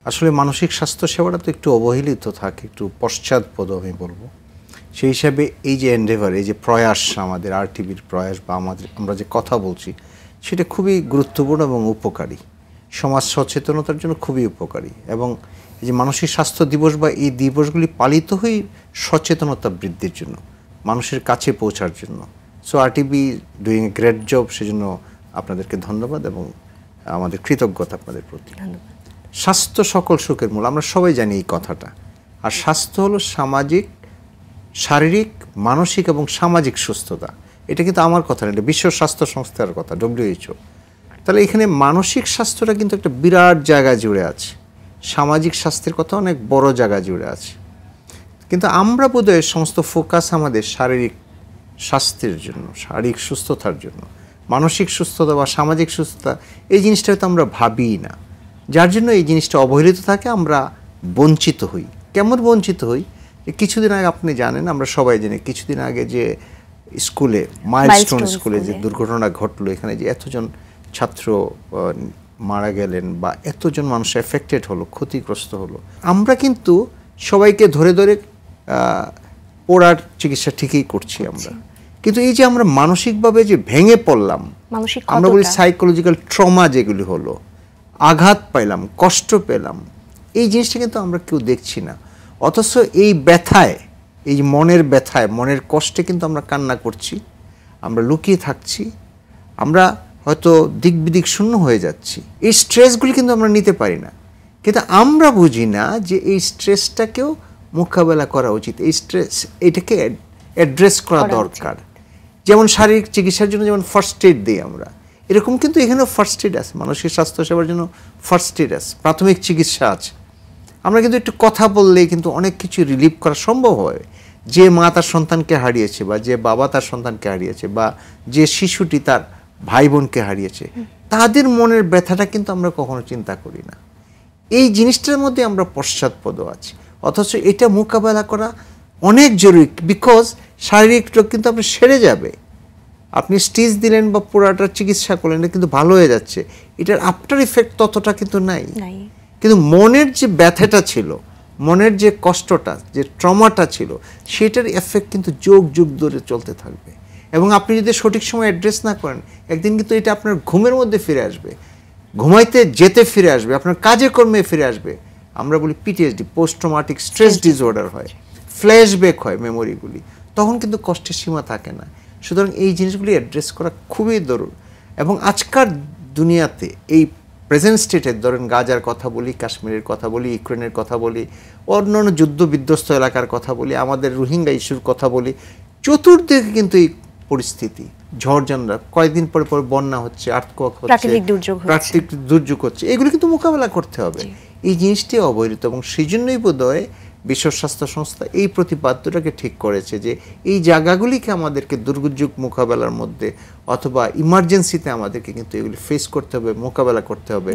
আসলে মানসিক স্বাস্থ্য সেবাটা তো একটু অবহেলিত থাকে, একটু পশ্চাৎপদ আমি বলবো। সেই হিসাবে এই যে এন্ডেভার, এই যে প্রয়াস, আমাদের আরটিভির প্রয়াস বা আমরা যে কথা বলছি, সেটা খুবই গুরুত্বপূর্ণ এবং উপকারী, সমাজ সচেতনতার জন্য খুবই উপকারী। এবং এই যে মানসিক স্বাস্থ্য দিবস বা এই দিবসগুলি পালিত হয় সচেতনতা বৃদ্ধির জন্য, মানুষের কাছে পৌঁছার জন্য। So RTV doing a great job, সেজন্য আপনাদেরকে ধন্যবাদ এবং আমাদের কৃতজ্ঞতা আপনাদের প্রতি। ধন্যবাদ। স্বাস্থ্য সকল সুখের মূল, আমরা সবাই জানি এই কথাটা। আর স্বাস্থ্য হলো সামাজিক, শারীরিক, মানসিক এবং সামাজিক সুস্থতা। এটা কিন্তু আমার কথা না, এটা বিশ্ব স্বাস্থ্য সংস্থার কথা, WHO। তাহলে এখানে মানসিক স্বাস্থ্যটা কিন্তু একটা বিরাট জায়গা জুড়ে আছে, সামাজিক স্বাস্থ্যের কথা অনেক বড় জায়গা জুড়ে আছে। কিন্তু আমরা বোধহয় সমস্ত ফোকাস আমাদের শারীরিক স্বাস্থ্যের জন্য, শারীরিক সুস্থতার জন্য। মানসিক সুস্থতা বা সামাজিক সুস্থতা এই জিনিসটা হয়তো আমরা ভাবিই না, যার জন্য এই জিনিসটা অবহেলিত থাকে, আমরা বঞ্চিত হই। কেমন বঞ্চিত হই? কিছুদিন আগে আপনি জানেন, আমরা সবাই জানি, কিছুদিন আগে যে স্কুলে মাইলস্টোন স্কুলে যে দুর্ঘটনা ঘটলো, এখানে যে এতজন ছাত্র মারা গেলেন বা এতজন মানুষ এফেক্টেড হলো, ক্ষতিগ্রস্ত হলো, আমরা কিন্তু সবাইকে ধরে ধরে ওড়ার চিকিৎসা ঠিকই করছি আমরা। কিন্তু এই যে আমরা মানসিকভাবে যে ভেঙে পড়লাম, আমরা বলি সাইকোলজিক্যাল ট্রমা যেগুলি হলো, আঘাত পাইলাম, কষ্ট পেলাম, এই জিনিসটা কিন্তু আমরা কেউ দেখছি না। অথচ এই ব্যথায়, এই মনের ব্যথায়, মনের কষ্টে কিন্তু আমরা কান্না করছি, আমরা লুকিয়ে থাকছি, আমরা হয়তো দিক বিদিক শূন্য হয়ে যাচ্ছি। এই স্ট্রেসগুলি কিন্তু আমরা নিতে পারি না, কিন্তু আমরা বুঝি না যে এই স্ট্রেসটাকেও মোকাবেলা করা উচিত, এই স্ট্রেস এটাকে অ্যাড্রেস করা দরকার। যেমন শারীরিক চিকিৎসার জন্য যেমন ফার্স্ট এইড দিই আমরা, এরকম কিন্তু এখানেও ফার্স্ট এইড আছে, মানসিক স্বাস্থ্য সেবার জন্য ফার্স্ট এইড আছে, প্রাথমিক চিকিৎসা আছে। আমরা কিন্তু একটু কথা বললেই কিন্তু অনেক কিছু রিলিভ করা সম্ভব হয়। যে মা তার সন্তানকে হারিয়েছে, বা যে বাবা তার সন্তানকে হারিয়েছে, বা যে শিশুটি তার ভাই বোনকে হারিয়েছে, তাদের মনের ব্যথাটা কিন্তু আমরা কখনো চিন্তা করি না। এই জিনিসটার মধ্যে আমরা পশ্চাৎপদ আছি, অথচ এটা মোকাবেলা করা অনেক জরুরি। বিকজ শারীরিক রোগ কিন্তু আপনি সেরে যাবে, আপনি স্টিচ দিলেন বা পুরাটার চিকিৎসা করলেন, এটা কিন্তু ভালো হয়ে যাচ্ছে, এটার আফটার ইফেক্ট ততটা কিন্তু নাই। কিন্তু মনের যে ব্যথাটা ছিল, মনের যে কষ্টটা, যে ট্রমাটা ছিল, সেটার এফেক্ট কিন্তু যুগ যুগ ধরে চলতে থাকবে। এবং আপনি যদি সঠিক সময় অ্যাড্রেস না করেন, একদিন কিন্তু এটা আপনার ঘুমের মধ্যে ফিরে আসবে, ঘুমাইতে যেতে ফিরে আসবে, আপনার কাজে কর্মে ফিরে আসবে। আমরা বলি PTSD, post traumatic stress disorder হয়, ফ্ল্যাশব্যাক হয় মেমোরিগুলি, তখন কিন্তু কষ্টের সীমা থাকে না। সুতরাং এই জিনিসগুলি অ্যাড্রেস করা খুবই জরুরি। এবং আজকার দুনিয়াতে এই প্রেজেন্ট স্টেটে, ধরেন গাজার কথা বলি, কাশ্মীরের কথা বলি, ইউক্রেনের কথা বলি, অন্যান্য যুদ্ধ বিধ্বস্ত এলাকার কথা বলি, আমাদের রোহিঙ্গা ইস্যুর কথা বলি, চতুর্দিকে কিন্তু এই পরিস্থিতি, ঝড়ঝঞ্ঝা, কয়েকদিন পরে পরে বন্যা হচ্ছে, আর্থকোয়াক হচ্ছে, প্রাকৃতিক দুর্যোগ হচ্ছে, এগুলো কিন্তু মোকাবেলা করতে হবে। এই জিনিসটি অবহেলিত, এবং সেই জন্যই বোধহয় বিশ্ব স্বাস্থ্য সংস্থা এই প্রতিপাদ্যটাকে ঠিক করেছে যে এই জায়গাগুলিকে আমাদেরকে দুর্যোগ মোকাবেলার মধ্যে অথবা ইমার্জেন্সিতে আমাদেরকে কিন্তু এগুলি ফেস করতে হবে, মোকাবেলা করতে হবে।